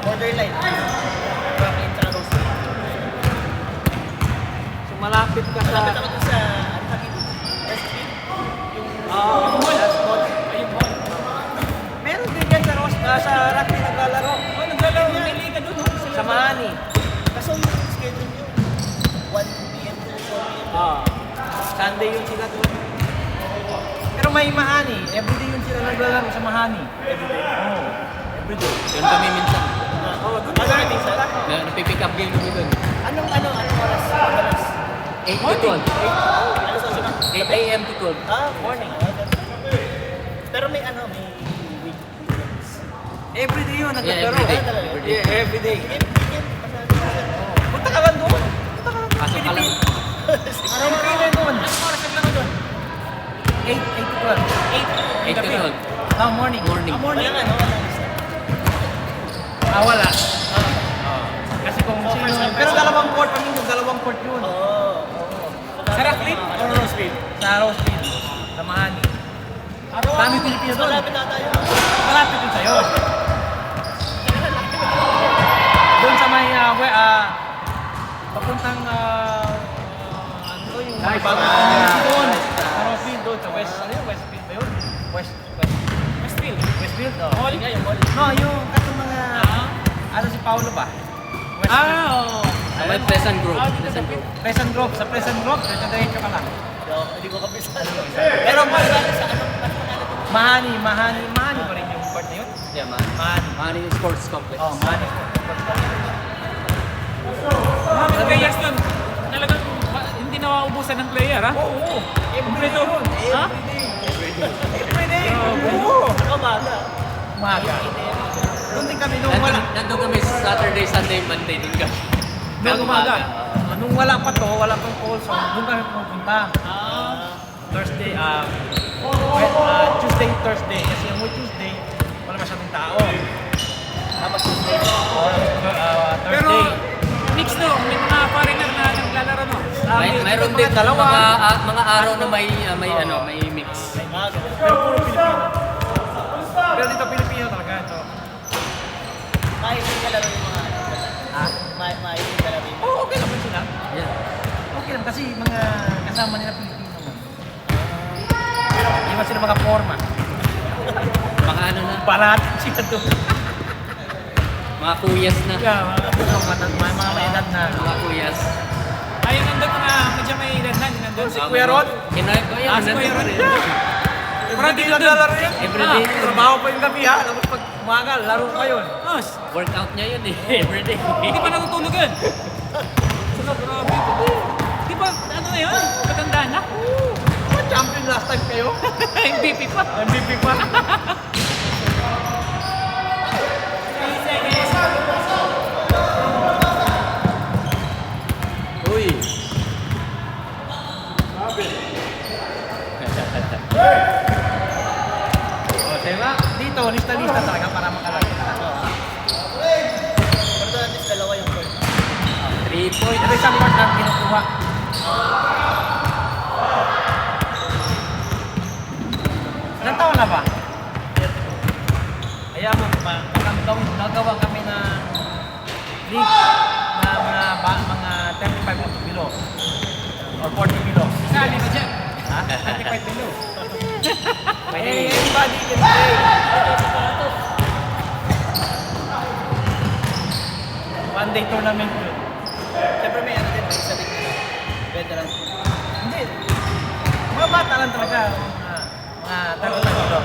borderline. Franklin tsaka Rose. So malapit ka sa... Malapit ako dun sa, ano tawag yun? Westfield. Yung mall. last mall. Ayun, mall. Meron din yan sa Rose, sa rugby naglalaro. Oh, naglalaro. May liga dun. Sa Mahani. Kaso yung schedule nyo, 1 p.m. to 4 p.m. Sunday yun sila doon. Pero may Mahani. Everyday yun sila naglalaro sa Mahani. Everyday? Oo. Everyday. Yun kami minsan. Oo, doon Ano natin sa? Napipick up game kami doon. Anong oras? Madalas? 8 to 12. Ano sa sunod? 8 a.m. to 12. Morning. Pero may weekends. Everyday yun, naglalaro. everyday. Everyday. Yeah, everyday. Weekend. Punta ka lang doon. Punta ka lang doon. Pasok ka lang. Parang Pilipino doon. Anong oras naglaro doon? 8 to 12. 8 to 12. Morning. Morning. Walang ano, walang isa. Wala. Kasi kung sino... Pero dalawang court, paminsan dalawang court yun. Sa Racklin or Roseville? Sa Roseville. Sa Mahani. Dami Pilipino doon. Malapit na tayo. Malapit din sa'yo. Doon sa may, papuntang, ano yung may bagong community doon. Sa Roseville doon, sa West, ano yun? Westfield ba yun? Westfield. Westfield? Mall nga yung mall. No, yung katong mga, ano si Paolo ba? Westfield. Oo. Sa may Pleasant Grove. Pleasant Grove. Pleasant Grove, sa Pleasant Grove, diretso ka lang. Hindi ko kabisa. Pero Mahani pa rin yung court na yun. Yeah, Mahani. Mahani Sports Complex. Oh, Mahani. Mga players nun, talagang hindi nawaubusan ng player, ha? Oo. Kompleto. Ha? Everyday. Oo. Umaga. Umaga. Doon din kami nung wala. Nandun kami Saturday, Sunday, Monday. Doon kami. Nung umaga. Nung wala pa to, wala pang call song, doon kami pupunta. Thursday, Tuesday, Thursday. Kasi yung Tuesday, wala masyadong tao. Tapos Tuesday. Pero, Thursday. mix no, may mga foreigner na naglalaro, no? Mayroon din dalawa. mga araw na may mix. Pero puro Pilipino. Pero dito Pilipino talaga ito. Mahilig ka laro yung mga ano. Ha? Mahilig ka laro yung mga. Oo, okay naman sila. Yeah. Okay lang kasi mga kasama nila Pilipino naman. Iwan sila mga forma. Mga ano na, Parati sila doon. mga kuyas na. Yeah, mga may edad na. Mga kuyas. Ayun, nandun mga medyo may edad na, nandun. Si Kuya Rod? Kinain ko yan. Si Kuya Rod. Parang di naglalaro yan. Everyday. Trabaho pa yung gabi ha. Tapos pag umaga, laro pa yun. Os, Workout niya yun eh. Everyday. hindi pa natutulog yun. Sunod, grabe. Di ba, ano na yun? Matandaan na? Champion last time kayo. MVP pa. MVP pa. Uy. O, diba? Dito, lista-lista talaga para makalagay. Pero at least dalawa yung court. 3 points. Ito isang part lang kinukuha. Ilang taon na ba? Kaya mo, nagawa kami ng league na mga 35 or below. Or 40 below. Sali ka dyan. Ha? 35 below. Anybody can play. One day tournament yun. Siyempre may ano din, may isa din nila. Veteran. Hindi. Mga bata lang talaga. Mga tago-tago.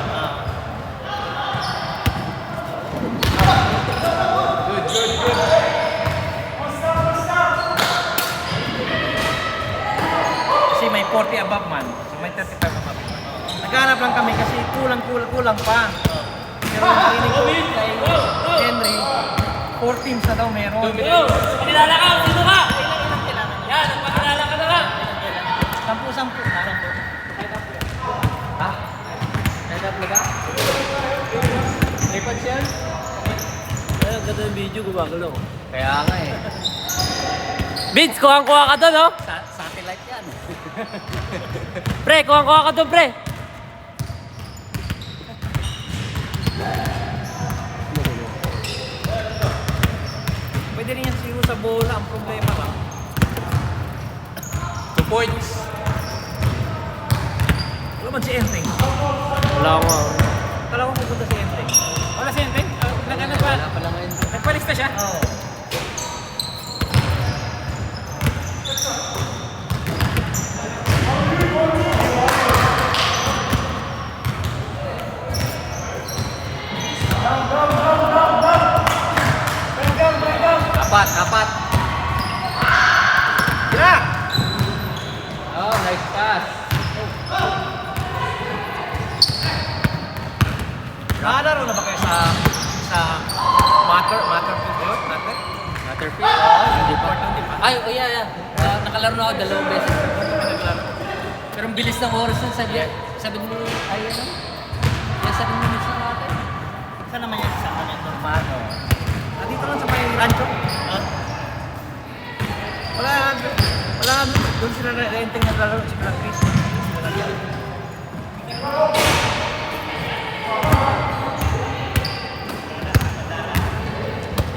Kasi may 40 above man. So may 35 above man. Naghanap lang kami kasi kulang pa. Pero narinig ko kay Henry, 4 teams na daw meron. Kilala ka, sino ka? Ilang kailangan niya? Yan, nagpakilala ka na lang. 10-10 na. Ha? Head up na ka? Lipat siya? Ay, ang ganda ng video, gumagalaw. Kaya nga eh. Vince, kuhang-kuha ka doon, oh. Satellite yan. Pre, kuhang-kuha ka doon, pre. Pwede rin yan siguro sa bola. Ang problema lang. 2 points. Wala man si Enteng. Wala ko nga. Kala ko pupunta si Enteng. Wala si Enteng? Wala pala ngayon. Nagpalis na siya? Oo. Apat. Tira! Oh, nice pass. Nakalaro na ba kayo sa Matter Field yun? Matter? Matterfield? Hindi pa. Ay, oh yeah. Nakalaro na ako 2 beses. Pero ang bilis ng oras nun, 7 minutes. Ay, ano? Kaya 7 minutes na natin. Saan naman yan sa kanya doon? Mano. Nandito lang sa may rancho. Wala doon sila Enteng naglalaro sila Chris. Sila lang.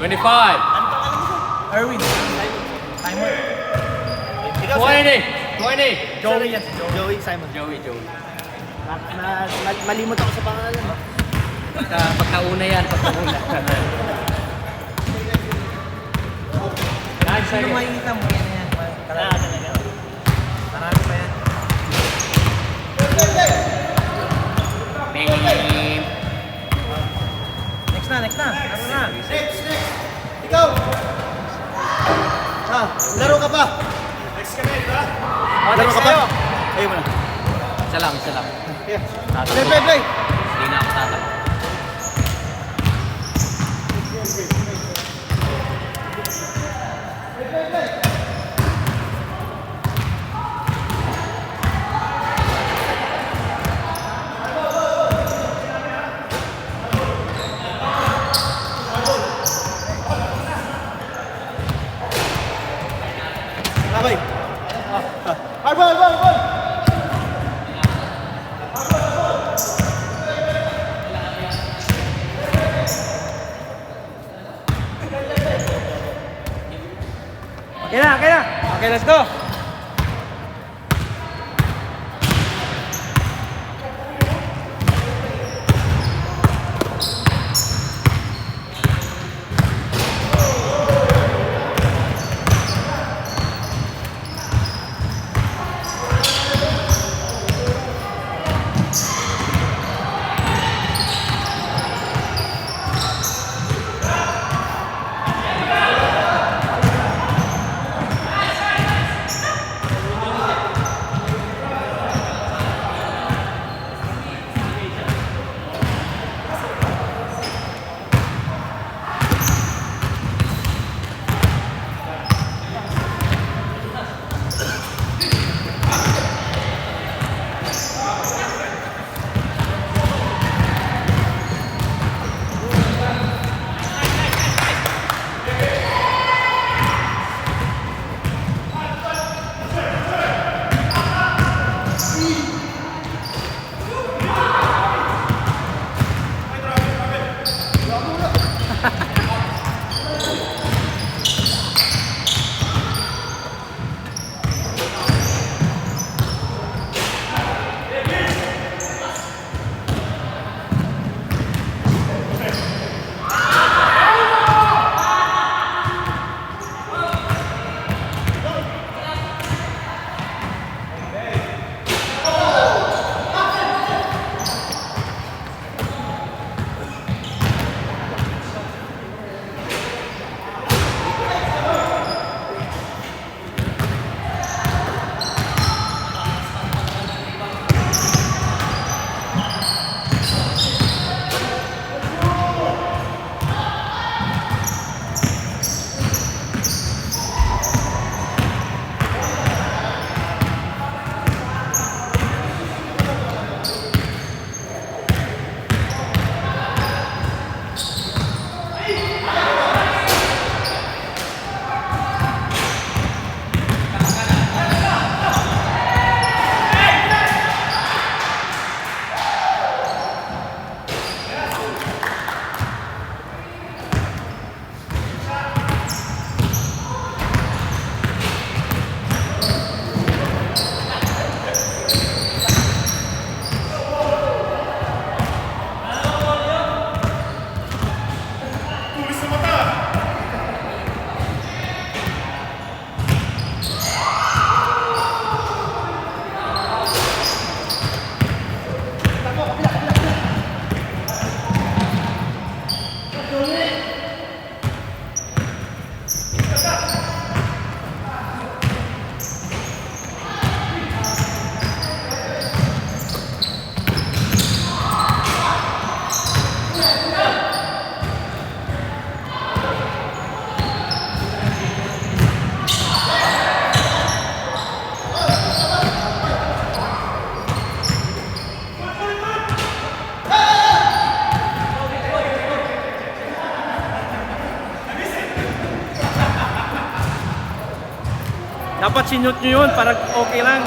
25. Ano pangalan mo? Erwin. Timer. 20. Joey yan si Joey. Joey Simon. Joey. Malimot ako sa pangalan. Pagkauna yan, pagkauna. Nice, Sino makikita mo yan yan? Talaga. Marami pa yan. Name. Next na. Ano na? Next. Ikaw. Laro ka pa. Laro ka pa. Ayun mo na. Isa lang. Play. Hindi na ako tatak. Sabay. Ball. Okay na. Okay, let's go. Dapat sinute nyo yun para okay lang.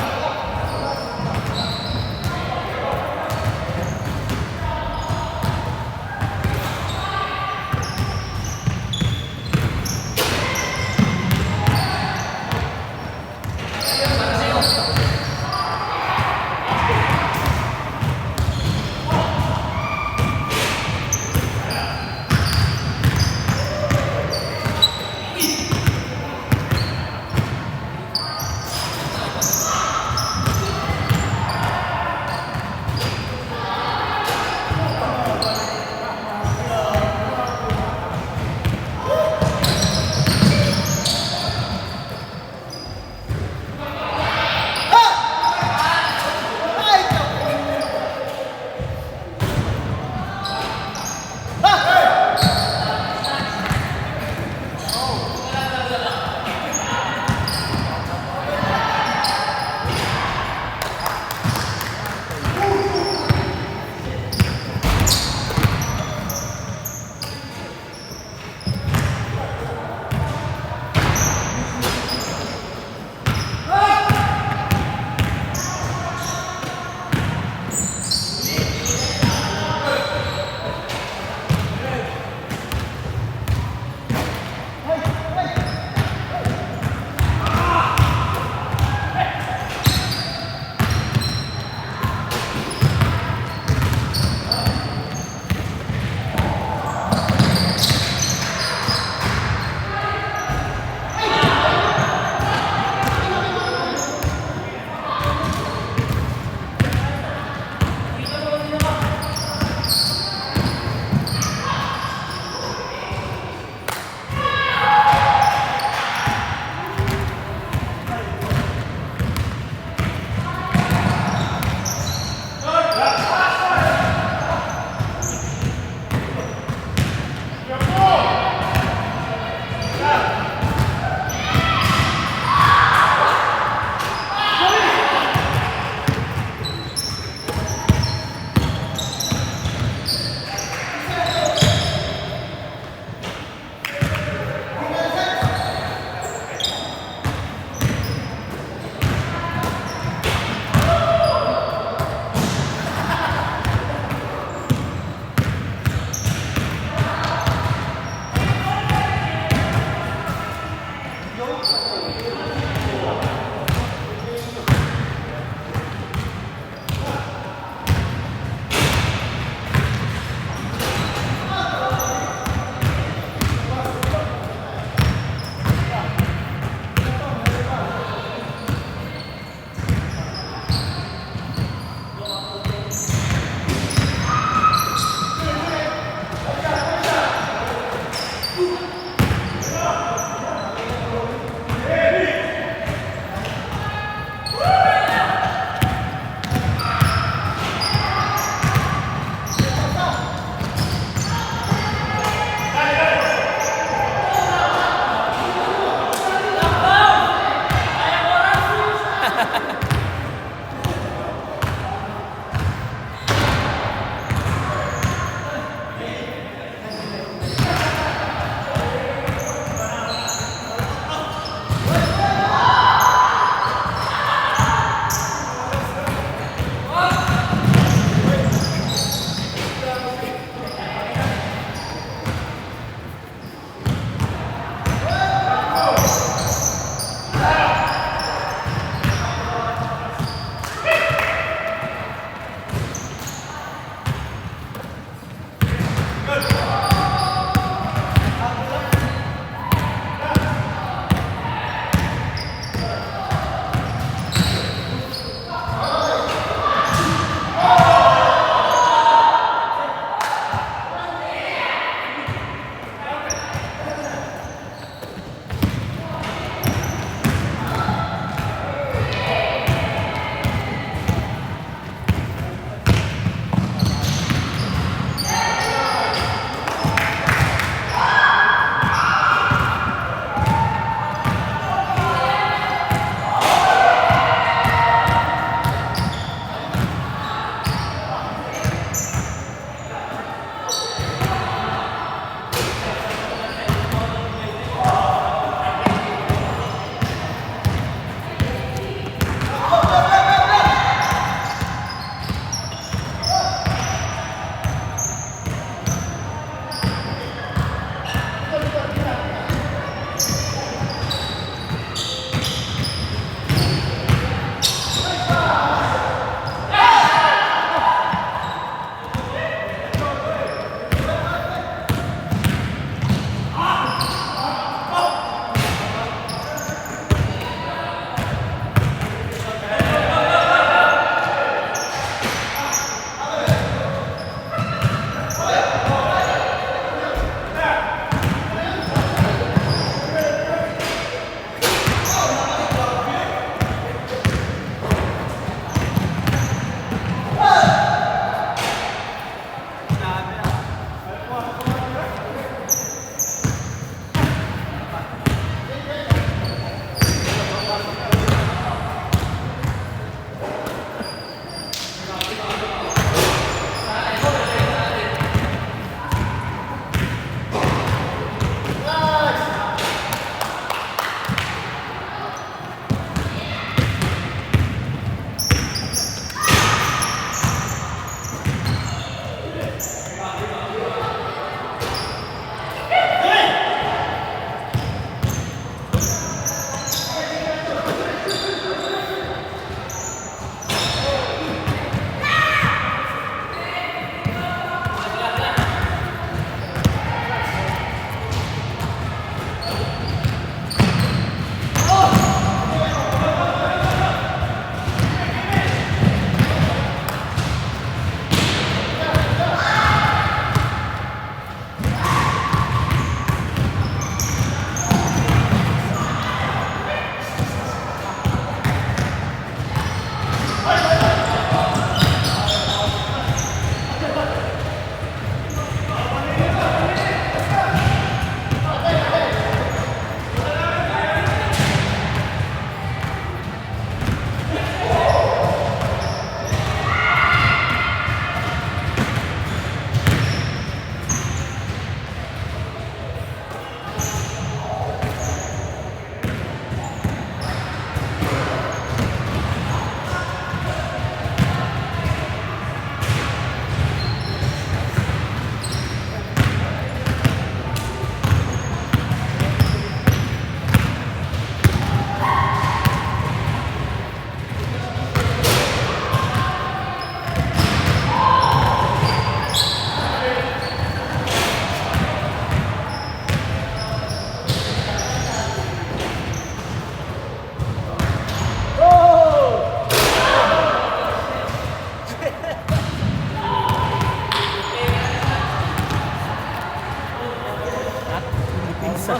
isa.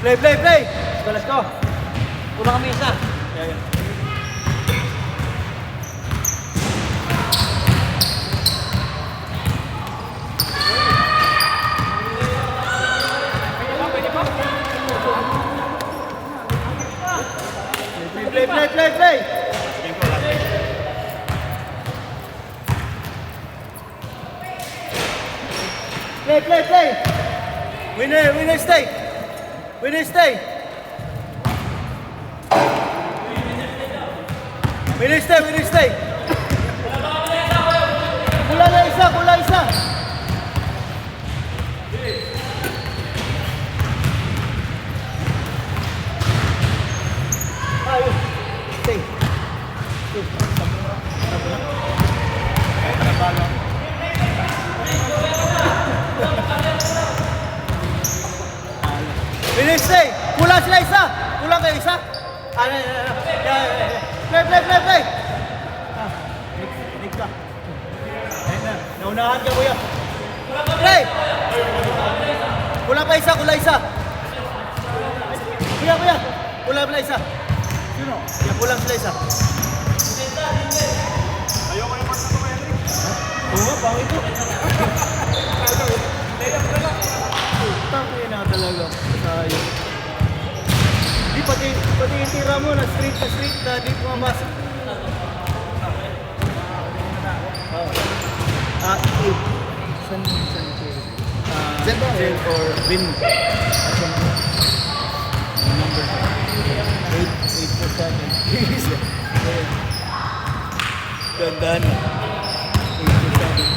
Play! Let's go. Kulang kami isa. Play! Play! Winner stay! Winner stay! Kulang isa! Ayun. Stay. Winner stay! Kulang sila isa! Kulang kayo isa! Play! Nick ka. Ayun na. Naunahan ka, kuya. Play! Kulang pa isa! Kuya! Kulang pala isa. Sino? Kulang sila isa. Ayoko yung mark na ito, Henry. Oo nga, pangit ito. Tangin na talaga. Sayang. Di pati yung tira mo na street na di pumamasok. Zen or Vin. Number 847. Gandaan. 847.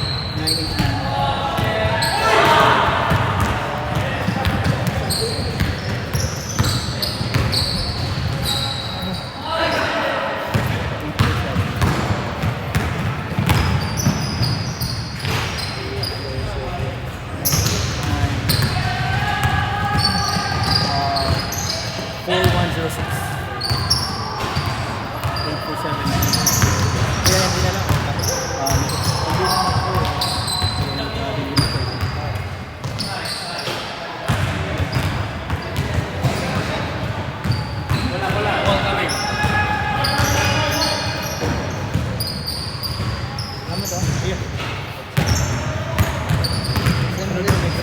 989.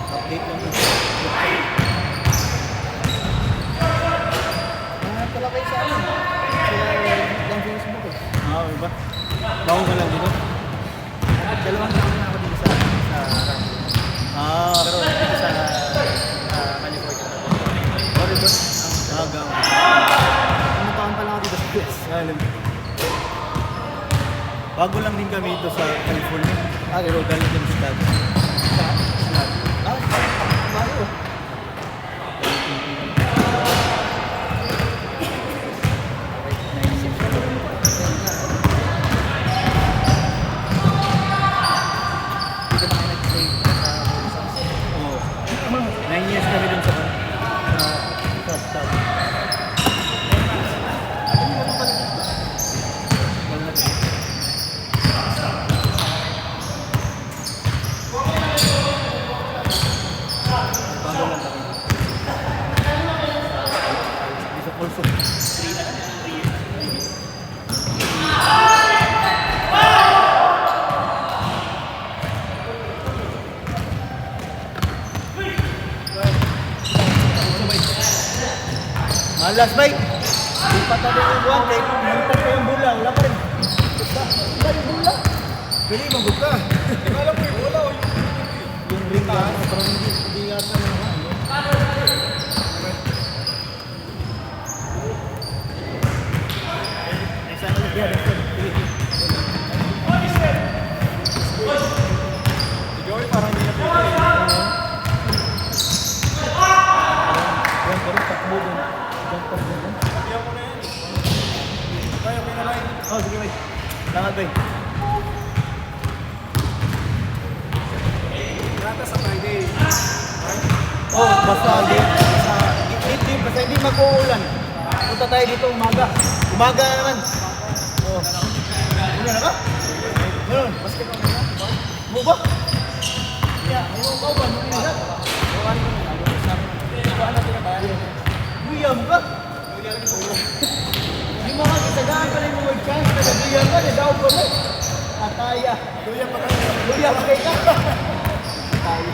Update lang ito. Pala kayo sa akin. Lang Facebook eh. Ba? Bago ka lang dito? Dalawang taon na ako dito sa pero dito sa California. Oregon? Gaw. Anong taon pa lang ako dito sa US? Bago lang din kami dito sa California. Pero galing din sa dati. Bago. Oo. 9 years kami dun sa stop. Also, 3 years. Malas bay. Di pa tayo yung buwan kay muntan pa yung bula, wala pa rin. Basta, wala yung bula. Pwede magod ka. Di ba alam mo yung bula o yung ring ba? Pero hindi yata na parang hindi na pwede. Yan, parang takbo dun. Diyan pa dun. Kaya mo na yan. Kaya mo na lang. Oh, sige, bay. Langat, bay. Yata sa Friday. Oh, basta basta hindi mag-uulan. Punta tayo dito umaga. Umaga naman. Oh. Ano na ka? Meron, basket Taya. Luya pa kayo. Luya pa kayo. Taya.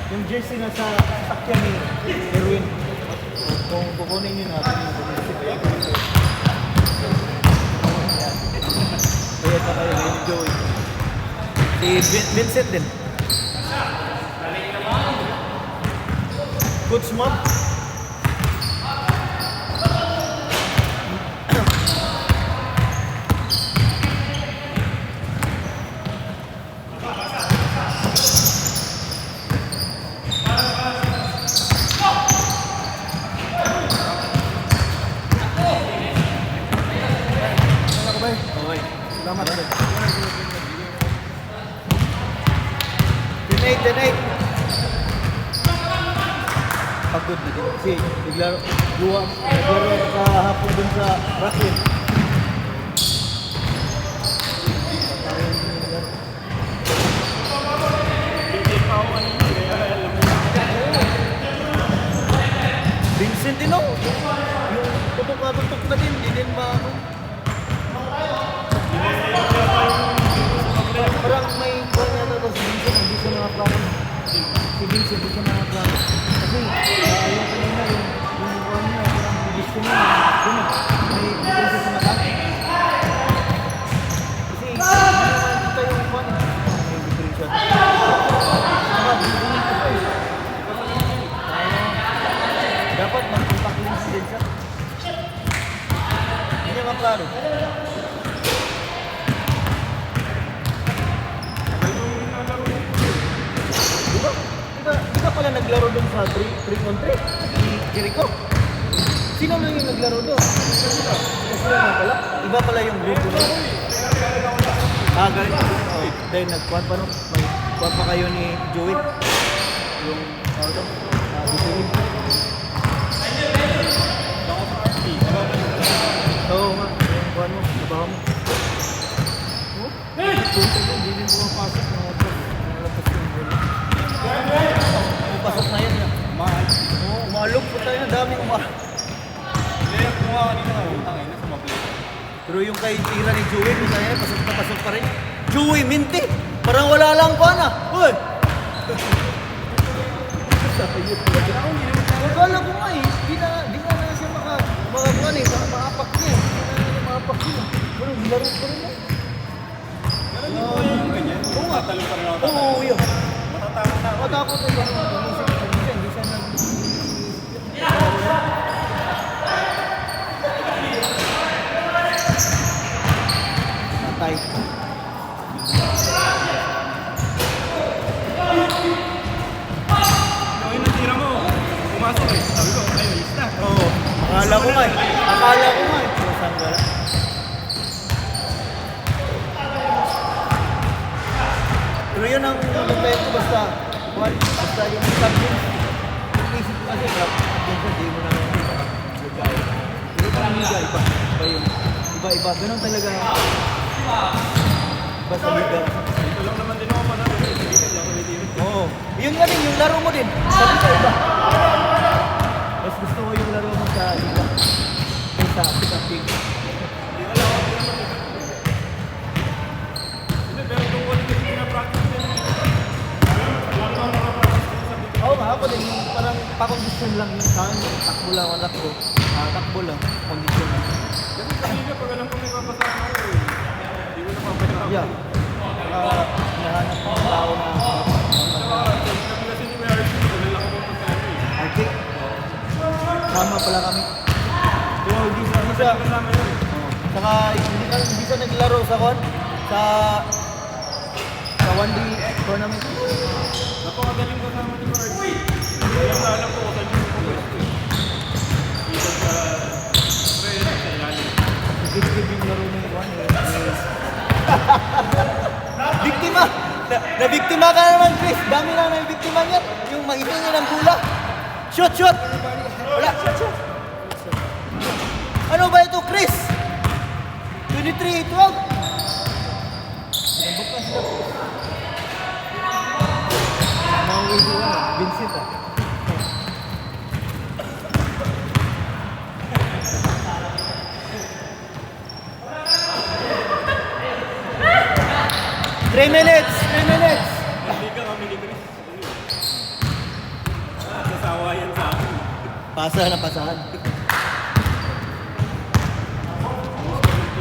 Yung jersey na sa sakyan ni Erwin. Kung kukunin nyo natin yung jersey. Kaya pa kayo ni Joey. Si Vincent din. Coach Mob. Salamat. Donate. Pagod na din. Kasi naglaro kahapon dun sa Brazil. Vincent din oh. Yung tutok na din. Di din ba ako? Parang may buwan yata ito si Vincent, hindi siya nakaplano. Si Vincent, hindi siya nakaplano. Kasi, yung kanina, yung buwan niya, parang gusto niya, yun may princess na naka. Kasi, hindi naman dito yung buwan. May princess. Saka, bibigyan ko pa eh. Dapat mag-contact si Vincent. Hindi niya maklaro. Di ba pala naglaro doon sa 3-on-3? Si Jericho? Sino lang yung naglaro doon? Kasi naman pala, iba pala yung grupo na. Galing. Dahil nagkuhan pa no? May kuhan pa kayo ni Joey. Yung, Joey. Oo nga, yung kuhan mo, nabaha mo. Hindi din pumapasok na water. Nalapas yung bola. Pasok na yan. Umalog po tayo. Daming umalog. Pero yung kay tira ni Joey, pasok na pasok pa rin. Joey, minti! Parang wala lang pa na. Uy! Magkala ko nga eh. Di na siya makakuhan eh. Maapak niya eh. Di na niya maapak niya. Pero laro pa rin eh. Oo nga. Oo, yun. Matakot na yun. Hindi siya nag... Matay. Yung natira mo, pumasok eh. Sabi ko, ay, ayos na. Oo. Akala ko nga eh. Saan gala? Pero yun ang nagtayo ko basta yung subject. Isip ko kasi hindi mo na lugay. Pero parang liga, iba yung iba. Ganun talaga. Iba sa liga. Ito lang naman din ako manalo. Oo. Yun nga din, yung laro mo din. Sabi ka iba. Mas gusto ko yung laro mo sa liga. Kaysa sa pig. Pero kung wala kasi pinapractice din. Oo nga, ako din. Parang pa-condition lang yun sa akin. Takbo lang, anak ko. Takbo lang, condition lang. Kasi sa liga, pag alam ko may papasahan ako eh. Hindi ko na papasahan. Yeah. Nahanap ko ng tao na Kasi ni May RC, wala ako papasahan eh. arcade. Sama pala kami. Pero hindi siya. Kasama yun eh. Saka hindi siya naglaro sa kon. Sa 1D tournament. Napakagaling kasama ni May RC. Kaya alam ko kung saan yung pumwesto eh. Dito sa Reyes, sa ilalim. Nag-give yung laro ng Juan eh. Biktima! Na-biktima ka naman, Chris. Dami na na-biktima niya. Yung maitingin ng bola. Shoot! Wala, shoot! Ano ba ito, Chris? 23-12? Bukas na. Mga Vincent ah. 3 minutes! 3 minutes! Hindi ka kami ni Chris. Sasawa yan sa akin. Pasa na pasahan.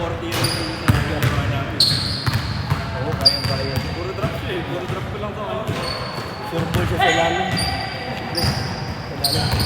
40 years yung ginagawa namin. Oo, kayang-kaya. Puro drop siya eh. Puro drop ko lang to. Sure ball siya sa lalim. Sa lalim.